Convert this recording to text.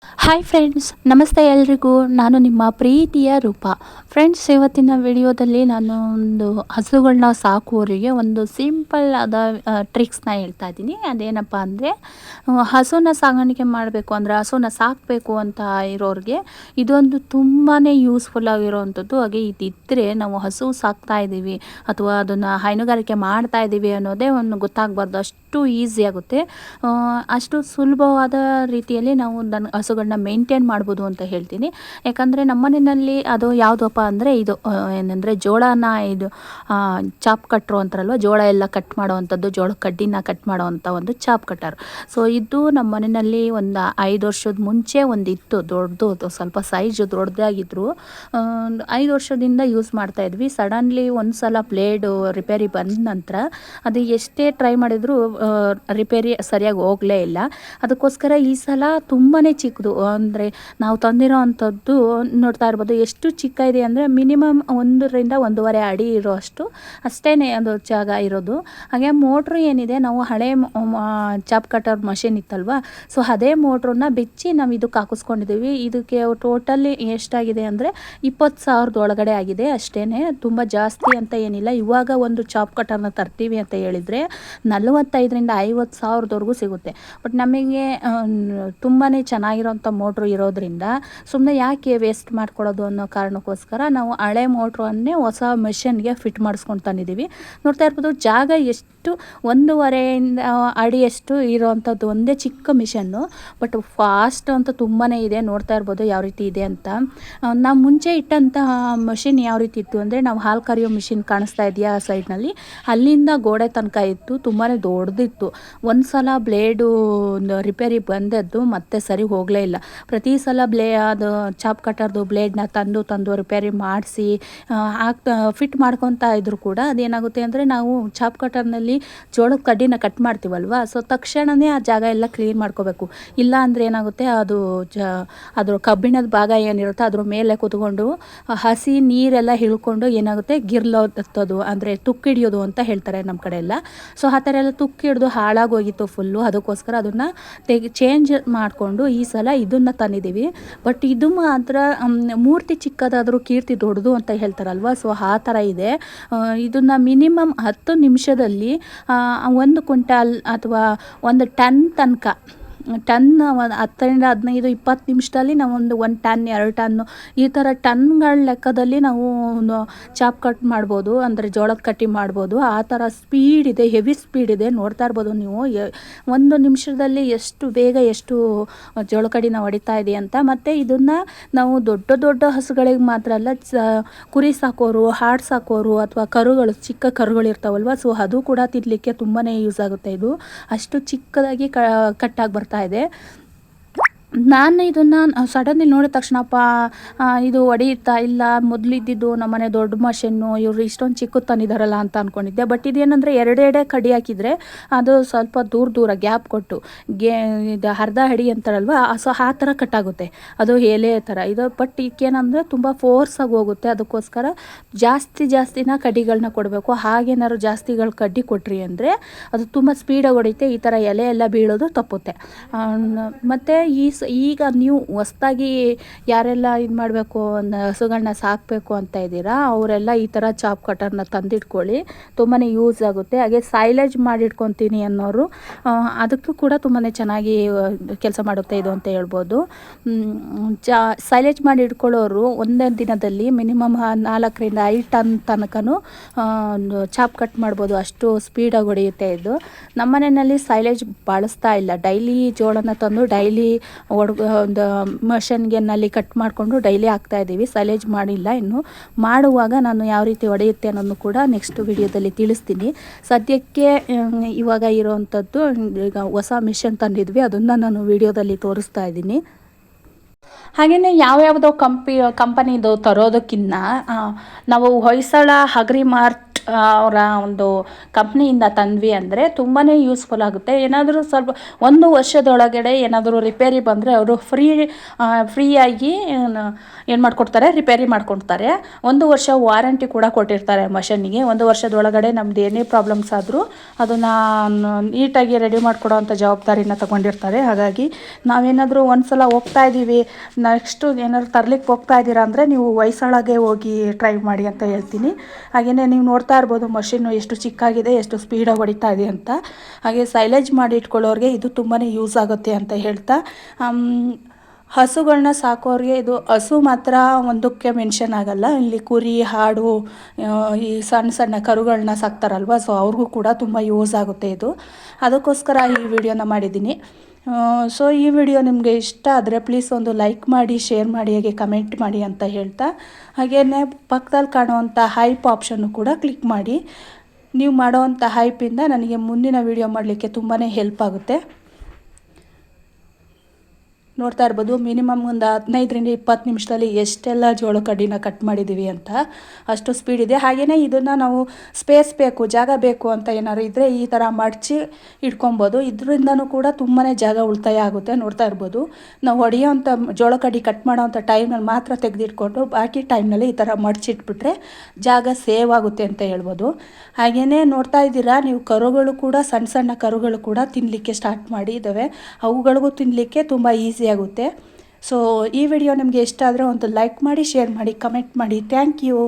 Hi friends, ನಮಸ್ತೆ ಎಲ್ರಿಗೂ. ನಾನು ನಿಮ್ಮ ಪ್ರೀತಿಯ ರೂಪ. ಫ್ರೆಂಡ್ಸ್, ಇವತ್ತಿನ ವಿಡಿಯೋದಲ್ಲಿ ನಾನು ಒಂದು ಹಸುಗಳನ್ನ ಸಾಕುವವರಿಗೆ ಒಂದು ಸಿಂಪಲ್ ಆದ ಟ್ರಿಕ್ಸ್ನ ಹೇಳ್ತಾ ಇದ್ದೀನಿ. ಅದೇನಪ್ಪ ಅಂದರೆ, ಹಸುನ ಸಾಗಾಣಿಕೆ ಮಾಡಬೇಕು ಅಂದರೆ, ಹಸುನ ಸಾಕಬೇಕು ಅಂತ ಇರೋರಿಗೆ ಇದೊಂದು ತುಂಬಾ ಯೂಸ್ಫುಲ್ ಆಗಿರೋವಂಥದ್ದು. ಹಾಗೆ ಇದಿದ್ದರೆ ನಾವು ಹಸು ಸಾಕ್ತಾ ಇದ್ದೀವಿ ಅಥವಾ ಅದನ್ನು ಹೈನುಗಾರಿಕೆ ಮಾಡ್ತಾ ಇದ್ದೀವಿ ಅನ್ನೋದೇ ಒಂದು ಗೊತ್ತಾಗಬಾರ್ದು. ಅಷ್ಟು ಈಸಿ ಆಗುತ್ತೆ, ಅಷ್ಟು ಸುಲಭವಾದ ರೀತಿಯಲ್ಲಿ ನಾವು ಹಸುಗಳನ್ನ ಮೇಂಟೈನ್ ಮಾಡ್ಬೋದು ಅಂತ ಹೇಳ್ತೀನಿ. ಯಾಕಂದರೆ ನಮ್ಮ ಮನೆಯಲ್ಲಿ ಅದು ಯಾವುದಪ್ಪ ಅಂದರೆ ಇದು ಏನಂದರೆ ಜೋಳನ ಇದು ಚಾಪ್ ಕಟ್ರು ಅಂತಾರಲ್ವ, ಜೋಳ ಎಲ್ಲ ಕಟ್ ಮಾಡೋವಂಥದ್ದು, ಜೋಳ ಕಡ್ಡಿನ ಕಟ್ ಮಾಡೋವಂಥ ಒಂದು ಚಾಪ್ ಕಟ್ಟರ್. ಸೊ ಇದು ನಮ್ಮ ಮನೆಯಲ್ಲಿ ಒಂದು 5 ವರ್ಷದ ಮುಂಚೆ ಒಂದಿತ್ತು, ದೊಡ್ಡದು, ಸ್ವಲ್ಪ ಸೈಜು ದೊಡ್ಡದಾಗಿದ್ರು. 5 ವರ್ಷದಿಂದ ಯೂಸ್ ಮಾಡ್ತಾಯಿದ್ವಿ. ಸಡನ್ಲಿ ಒಂದು ಸಲ ಬ್ಲೇಡು ರಿಪೇರಿ ಬಂದ ನಂತರ ಅದು ಎಷ್ಟೇ ಟ್ರೈ ಮಾಡಿದರೂ ರಿಪೇರಿ ಸರಿಯಾಗಿ ಹೋಗಲೇ ಇಲ್ಲ. ಅದಕ್ಕೋಸ್ಕರ ಈ ಸಲ ತುಂಬಾ ಚಿಕ್ಕದು, ಅಂದರೆ ನಾವು ತಂದಿರೋ ಅಂಥದ್ದು ನೋಡ್ತಾ ಇರ್ಬೋದು ಎಷ್ಟು ಚಿಕ್ಕ ಇದೆ ಅಂದರೆ ಮಿನಿಮಮ್ 1 ರಿಂದ 1.5 ಅಡಿ ಇರೋ ಅಷ್ಟೇ ಅದು ಜಾಗ ಇರೋದು. ಹಾಗೆ ಮೋಟ್ರು ಏನಿದೆ, ನಾವು ಹಳೆ ಚಾಪ್ ಕಟರ್ ಮಷಿನ್ ಇತ್ತಲ್ವ, ಸೊ ಅದೇ ಮೋಟ್ರನ್ನ ಬಿಚ್ಚಿ ನಾವು ಇದಕ್ಕೆ ಹಾಕಿಸ್ಕೊಂಡಿದ್ದೀವಿ. ಇದಕ್ಕೆ ಟೋಟಲಿ ಎಷ್ಟಾಗಿದೆ ಅಂದರೆ 20,000 ಒಳಗಡೆ ಆಗಿದೆ ಅಷ್ಟೇ, ತುಂಬ ಜಾಸ್ತಿ ಅಂತ ಏನಿಲ್ಲ. ಇವಾಗ ಒಂದು ಚಾಪ್ ಕಟರ್ನ ತರ್ತೀವಿ ಅಂತ ಹೇಳಿದರೆ 45,000 ರಿಂದ 50,000 ಸಿಗುತ್ತೆ. ಬಟ್ ನಮಗೆ ತುಂಬಾ ಚೆನ್ನಾಗಿರೋಂಥ ಮೋಟ್ರು ಇರೋದ್ರಿಂದ ಸುಮ್ಮನೆ ಯಾಕೆ ವೇಸ್ಟ್ ಮಾಡ್ಕೊಳ್ಳೋದು ಅನ್ನೋ ಕಾರಣಕ್ಕೋಸ್ಕರ ನಾವು ಹಳೆ ಮೋಟ್ರನ್ನೇ ಹೊಸ ಮೆಷಿನ್ಗೆ ಫಿಟ್ ಮಾಡಿಸ್ಕೊಂಡು ತಂದಿದ್ದೀವಿ. ನೋಡ್ತಾ ಇರ್ಬೋದು, ಜಾಗ ಎಷ್ಟು 1.5 ಅಡಿಯಷ್ಟು ಇರೋವಂಥದ್ದು ಒಂದೇ ಚಿಕ್ಕ ಮಿಷನ್ನು, ಬಟ್ ಫಾಸ್ಟ್ ಅಂತ ತುಂಬಾ ಇದೆ. ನೋಡ್ತಾ ಇರ್ಬೋದು ಯಾವ ರೀತಿ ಇದೆ ಅಂತ. ನಾವು ಮುಂಚೆ ಇಟ್ಟಂತಹ ಮಷಿನ್ ಯಾವ ರೀತಿ ಇತ್ತು ಅಂದರೆ, ನಾವು ಹಾಲು ಕರೆಯೋ ಮಿಷಿನ್ ಕಾಣಿಸ್ತಾ ಇದೆಯಾ ಆ ಸೈಡ್ನಲ್ಲಿ, ಅಲ್ಲಿಂದ ಗೋಡೆ ತನಕ ಇತ್ತು, ತುಂಬಾ ದೊಡ್ಡದಿತ್ತು. ಒಂದು ಸಲ ಬ್ಲೇಡು ರಿಪೇರಿ ಬಂದದ್ದು ಮತ್ತೆ ಸರಿ ಹೋಗಲೇ ಇಲ್ಲ. ಪ್ರತಿ ಸಲ ಅದು ಚಾಪ್ ಕಟರ್ದು ಬ್ಲೇಡ್ನ ತಂದು ರಿಪೇರಿ ಮಾಡಿಸಿ ಫಿಟ್ ಮಾಡ್ಕೊತಾ ಇದ್ರು ಕೂಡ ಅದೇನಾಗುತ್ತೆ ಅಂದರೆ, ನಾವು ಚಾಪ್ ಕಟರ್ನಲ್ಲಿ ಜೋಳದ ಕಡ್ಡಿನ ಕಟ್ ಮಾಡ್ತೀವಲ್ವ, ಸೊ ತಕ್ಷಣವೇ ಆ ಜಾಗ ಎಲ್ಲ ಕ್ಲೀನ್ ಮಾಡ್ಕೋಬೇಕು. ಇಲ್ಲ ಅಂದರೆ ಏನಾಗುತ್ತೆ, ಅದ್ರ ಕಬ್ಬಿಣದ ಭಾಗ ಏನಿರುತ್ತೆ ಅದ್ರ ಮೇಲೆ ಕೂತ್ಕೊಂಡು ಹಸಿ ನೀರೆಲ್ಲ ಹಿಳ್ಕೊಂಡು ಏನಾಗುತ್ತೆ, ಗಿರ್ಲೋದು ಅಂದರೆ ತುಕ್ಕಿಡಿಯೋದು ಅಂತ ಹೇಳ್ತಾರೆ ನಮ್ಮ ಕಡೆ ಎಲ್ಲ. ಸೊ ಆ ಥರ ಎಲ್ಲ ತುಕ್ಕಿಡ್ದು ಹಾಳಾಗೋಗಿತ್ತು ಫುಲ್ಲು. ಅದಕ್ಕೋಸ್ಕರ ಅದನ್ನು ಚೇಂಜ್ ಮಾಡಿಕೊಂಡು ಈ ಸಲ ಇದನ್ನು ತಂದಿದ್ದೀವಿ. ಬಟ್ ಇದು ಮಾತ್ರ ಮೂರ್ತಿ ಚಿಕ್ಕದಾದರೂ ಕೀರ್ತಿ ದೊಡ್ಡದು ಅಂತ ಹೇಳ್ತಾರಲ್ವ, ಸೊ ಆ ಥರ ಇದೆ. ಇದನ್ನು ಮಿನಿಮಮ್ 10 ನಿಮಿಷದಲ್ಲಿ 1 ಕ್ವಿಂಟಾಲ್ ಅಥವಾ 1 ಟನ್ ತನಕ, 10 ರಿಂದ 15 20 ನಿಮಿಷದಲ್ಲಿ ನಾವು ಒಂದು ಟನ್ 2 ಟನ್ನು ಈ ಥರ ಟನ್ಗಳ ಲೆಕ್ಕದಲ್ಲಿ ನಾವು ಚಾಪ್ ಕಟ್ ಮಾಡ್ಬೋದು, ಅಂದರೆ ಜೋಳದ ಕಟ್ಟಿ ಮಾಡ್ಬೋದು. ಆ ಥರ ಸ್ಪೀಡ್ ಇದೆ, ಹೆವಿ ಸ್ಪೀಡ್ ಇದೆ. ನೋಡ್ತಾ ಇರ್ಬೋದು ನೀವು 1 ನಿಮಿಷದಲ್ಲಿ ಎಷ್ಟು ಬೇಗ ಎಷ್ಟು ಜೋಳ ಕಡ್ಡಿನ ಹೊಡಿತಾ ಇದೆ ಅಂತ. ಮತ್ತು ಇದನ್ನು ನಾವು ದೊಡ್ಡ ಹಸುಗಳಿಗೆ ಮಾತ್ರ ಅಲ್ಲ, ಕುರಿ ಸಾಕೋರು, ಹಾಡು ಸಾಕೋರು ಅಥವಾ ಕರುಗಳು, ಚಿಕ್ಕ ಕರುಗಳು ಇರ್ತಾವಲ್ವ, ಸೊ ಅದು ಕೂಡ ತಿನ್ನಲಿಕ್ಕೆ ತುಂಬಾ ಯೂಸ್ ಆಗುತ್ತೆ. ಇದು ಅಷ್ಟು ಚಿಕ್ಕದಾಗಿ ಕಟ್ಟಾಗಿ ಬರ್ತಾ ಇದೆ. ನಾನು ಇದನ್ನು ಸಡನ್ಲಿ ನೋಡಿದ ತಕ್ಷಣಪ್ಪ ಇದು ಹೊಡೆಯುತ್ತಾ ಇಲ್ಲ, ಮೊದಲಿದ್ದಿದ್ದು ನಮ್ಮನೆ ದೊಡ್ಡ ಮಷಿನ್ನು, ಇವರು ಇಷ್ಟೊಂದು ಚಿಕ್ಕದು ತಂದಿದ್ದಾರಲ್ಲ ಅಂತ ಅಂದ್ಕೊಂಡಿದ್ದೆ. ಬಟ್ ಇದೇನೆಂದರೆ ಎರಡೆರಡೆ ಕಡಿ ಹಾಕಿದರೆ ಅದು ಸ್ವಲ್ಪ ದೂರ ಗ್ಯಾಪ್ ಕೊಟ್ಟು ಇದು ಅರ್ಧ ಅಡಿ ಅಂತಾರಲ್ವ, ಸೊ ಆ ಥರ ಕಟ್ಟಾಗುತ್ತೆ, ಅದು ಎಲೆ ಥರ ಇದು. ಬಟ್ ಈಗೇನಂದರೆ ತುಂಬ ಫೋರ್ಸಾಗಿ ಹೋಗುತ್ತೆ. ಅದಕ್ಕೋಸ್ಕರ ಜಾಸ್ತಿನ ಕಡ್ಡಿಗಳನ್ನ ಕೊಡಬೇಕು. ಹಾಗೇನಾದ್ರು ಜಾಸ್ತಿಗಳು ಕಡ್ಡಿ ಕೊಟ್ರಿ ಅಂದರೆ ಅದು ತುಂಬ ಸ್ಪೀಡಾಗಿ ಹೊಡೆಯುತ್ತೆ. ಈ ಥರ ಎಲೆ ಎಲ್ಲ ಬೀಳೋದು ತಪ್ಪುತ್ತೆ. ಮತ್ತು ಈಗ ನೀವು ಹೊಸ್ದಾಗಿ ಯಾರೆಲ್ಲ ಇದು ಮಾಡಬೇಕು, ಹಸುಗಳನ್ನ ಸಾಕಬೇಕು ಅಂತ ಇದ್ದೀರಾ, ಅವರೆಲ್ಲ ಈ ಥರ ಚಾಪ್ ಕಟರ್ನ ತಂದಿಟ್ಕೊಳ್ಳಿ, ತುಂಬಾ ಯೂಸ್ ಆಗುತ್ತೆ. ಹಾಗೆ ಸೈಲೇಜ್ ಮಾಡಿಟ್ಕೊತೀನಿ ಅನ್ನೋರು ಅದಕ್ಕೂ ಕೂಡ ತುಂಬಾ ಚೆನ್ನಾಗಿ ಕೆಲಸ ಮಾಡುತ್ತೆ ಇದು ಅಂತ ಹೇಳ್ಬೋದು. ಸೈಲೇಜ್ ಮಾಡಿ ಇಟ್ಕೊಳ್ಳೋರು ಒಂದೇ ದಿನದಲ್ಲಿ ಮಿನಿಮಮ್ 4 ರಿಂದ 5 ಟನ್ ತನಕನೂ ಚಾಪ್ ಕಟ್ ಮಾಡ್ಬೋದು, ಅಷ್ಟು ಸ್ಪೀಡಾಗಿ ಹೊಡೆಯುತ್ತೆ ಇದು. ನಮ್ಮ ಮನೆಯಲ್ಲಿ ಸೈಲೇಜ್ ಬಳಸ್ತಾ ಇಲ್ಲ, ಡೈಲಿ ಜೋಳನ ತಂದು ಡೈಲಿ ಒಂದು ಮಷನ್ಗೆ ನಲ್ಲಿ ಕಟ್ ಮಾಡಿಕೊಂಡು ಡೈಲಿ ಹಾಕ್ತಾಯಿದ್ದೀವಿ. ಸೈಲೇಜ್ ಮಾಡಿಲ್ಲ ಇನ್ನು. ಮಾಡುವಾಗ ನಾನು ಯಾವ ರೀತಿ ಹೊಡೆಯುತ್ತೆ ಅನ್ನೋದು ಕೂಡ ನೆಕ್ಸ್ಟ್ ವಿಡಿಯೋದಲ್ಲಿ ತಿಳಿಸ್ತೀನಿ. ಸದ್ಯಕ್ಕೆ ಇವಾಗ ಇರೋವಂಥದ್ದು, ಈಗ ಹೊಸ ಮಿಷನ್ ತಂದಿದ್ವಿ, ಅದನ್ನು ನಾನು ವಿಡಿಯೋದಲ್ಲಿ ತೋರಿಸ್ತಾ ಇದ್ದೀನಿ. ಹಾಗೆಯೇ ಯಾವ್ಯಾವುದೋ ಕಂಪನಿದು ತರೋದಕ್ಕಿಂತ ನಾವು ಹೊಯ್ಸಳ ಅಗ್ರಿ ಮಾರ್ಟ್ ಅವರ ಒಂದು ಕಂಪ್ನಿಯಿಂದ ತಂದ್ವಿ ಅಂದರೆ ತುಂಬಾ ಯೂಸ್ಫುಲ್ ಆಗುತ್ತೆ. ಏನಾದರೂ ಸ್ವಲ್ಪ 1 ವರ್ಷದೊಳಗಡೆ ಏನಾದರೂ ರಿಪೇರಿ ಬಂದರೆ ಅವರು ಫ್ರೀಯಾಗಿ ಏನು ಮಾಡಿಕೊಡ್ತಾರೆ, ರಿಪೇರಿ ಮಾಡಿಕೊಡ್ತಾರೆ. 1 ವರ್ಷ ವಾರಂಟಿ ಕೂಡ ಕೊಟ್ಟಿರ್ತಾರೆ ಮಷನ್ನಿಗೆ. 1 ವರ್ಷದೊಳಗಡೆ ನಮ್ದು ಏನೇ ಪ್ರಾಬ್ಲಮ್ಸ್ ಆದರೂ ಅದನ್ನು ನೀಟಾಗಿ ರೆಡಿ ಮಾಡಿಕೊಡೋ ಅಂಥ ಜವಾಬ್ದಾರಿನ ತಗೊಂಡಿರ್ತಾರೆ. ಹಾಗಾಗಿ ನಾವೇನಾದರೂ ಒಂದು ಸಲ ಹೋಗ್ತಾ ಇದ್ದೀವಿ, ನೆಕ್ಸ್ಟು ಏನಾದ್ರು ತರ್ಲಿಕ್ಕೆ ಹೋಗ್ತಾ ಇದ್ದೀರಾ ಅಂದರೆ ನೀವು ಹೊಯ್ಸಳಗೆ ಹೋಗಿ ಟ್ರೈ ಮಾಡಿ ಅಂತ ಹೇಳ್ತೀನಿ. ಹಾಗೆಯೇ ನೀವು ನೋಡ್ತಾ ಇರ್ಬೋದು ಮಷಿನ್ನು ಎಷ್ಟು ಚಿಕ್ಕಾಗಿದೆ, ಎಷ್ಟು ಸ್ಪೀಡಾಗಿ ಹೊಡಿತಾ ಇದೆ ಅಂತ. ಹಾಗೆ ಸೈಲೇಜ್ ಮಾಡಿ ಇಟ್ಕೊಳ್ಳೋರಿಗೆ ಇದು ತುಂಬಾ ಯೂಸ್ ಆಗುತ್ತೆ ಅಂತ ಹೇಳ್ತಾ, ಹಸುಗಳನ್ನ ಸಾಕೋರಿಗೆ ಇದು ಹಸು ಮಾತ್ರ ಒಂದಕ್ಕೆ ಮೆನ್ಷನ್ ಆಗಲ್ಲ. ಇಲ್ಲಿ ಕುರಿ, ಆಡು, ಈ ಸಣ್ಣ ಸಣ್ಣ ಕರುಗಳನ್ನ ಸಾಕ್ತಾರಲ್ವ, ಸೊ ಅವ್ರಿಗೂ ಕೂಡ ತುಂಬ ಯೂಸ್ ಆಗುತ್ತೆ ಇದು. ಅದಕ್ಕೋಸ್ಕರ ಈ ವಿಡಿಯೋನ ಮಾಡಿದ್ದೀನಿ. ಸೊ ಈ ವಿಡಿಯೋ ನಿಮಗೆ ಇಷ್ಟ ಆದರೆ ಪ್ಲೀಸ್ ಒಂದು ಲೈಕ್ ಮಾಡಿ, ಶೇರ್ ಮಾಡಿ, ಹಾಗೆ ಕಮೆಂಟ್ ಮಾಡಿ ಅಂತ ಹೇಳ್ತಾ, ಹಾಗೆಯೇ ಪಕ್ಕದಲ್ಲಿ ಕಾಣುವಂಥ ಹೈಪ್ ಆಪ್ಷನ್ನು ಕೂಡ ಕ್ಲಿಕ್ ಮಾಡಿ. ನೀವು ಮಾಡೋವಂಥ ಹೈಪಿಂದ ನನಗೆ ಮುಂದಿನ ವಿಡಿಯೋ ಮಾಡಲಿಕ್ಕೆ ತುಂಬಾ ಹೆಲ್ಪ್ ಆಗುತ್ತೆ. ನೋಡ್ತಾ ಇರ್ಬೋದು ಮಿನಿಮಮ್ ಒಂದು 15ರಿಂದ 20 ನಿಮಿಷದಲ್ಲಿ ಎಷ್ಟೆಲ್ಲ ಜೋಳ ಕಡ್ಡಿನ ಕಟ್ ಮಾಡಿದ್ದೀವಿ ಅಂತ, ಅಷ್ಟು ಸ್ಪೀಡ್ ಇದೆ. ಹಾಗೆಯೇ ಇದನ್ನು ನಾವು ಸ್ಪೇಸ್ ಬೇಕು, ಜಾಗ ಬೇಕು ಅಂತ ಏನಾದ್ರು ಇದ್ದರೆ ಈ ಥರ ಮಡಚಿ ಇಟ್ಕೊಬೋದು. ಇದರಿಂದನೂ ಕೂಡ ತುಂಬಾ ಜಾಗ ಉಳಿತಾಯ ಆಗುತ್ತೆ. ನೋಡ್ತಾ ಇರ್ಬೋದು ನಾವು ಹೊಡೆಯೋವಂಥ ಜೋಳ ಕಡ್ಡಿ ಕಟ್ ಮಾಡೋವಂಥ ಟೈಮ್ನಲ್ಲಿ ಮಾತ್ರ ತೆಗೆದಿಟ್ಕೊಂಡು ಬಾಕಿ ಟೈಮ್ನಲ್ಲಿ ಈ ಥರ ಮಡಚಿಟ್ಬಿಟ್ರೆ ಜಾಗ ಸೇವ್ ಆಗುತ್ತೆ ಅಂತ ಹೇಳ್ಬೋದು. ಹಾಗೆಯೇ ನೋಡ್ತಾ ಇದ್ದೀರಾ ನೀವು, ಕರುಗಳು ಕೂಡ ಸಣ್ಣ ಸಣ್ಣ ಕರುಗಳು ಕೂಡ ತಿನ್ನಲಿಕ್ಕೆ ಸ್ಟಾರ್ಟ್ ಮಾಡಿದ್ದಾವೆ. ಅವುಗಳಿಗೂ ತಿನ್ನಲಿಕ್ಕೆ ತುಂಬ ಈಸಿ ಆಗುತ್ತೆ. ಸೊ ಈ ವಿಡಿಯೋ ನಿಮಗೆ ಇಷ್ಟ ಆದರೆ ಒಂದು ಲೈಕ್ ಮಾಡಿ, ಶೇರ್ ಮಾಡಿ, ಕಮೆಂಟ್ ಮಾಡಿ. Thank you.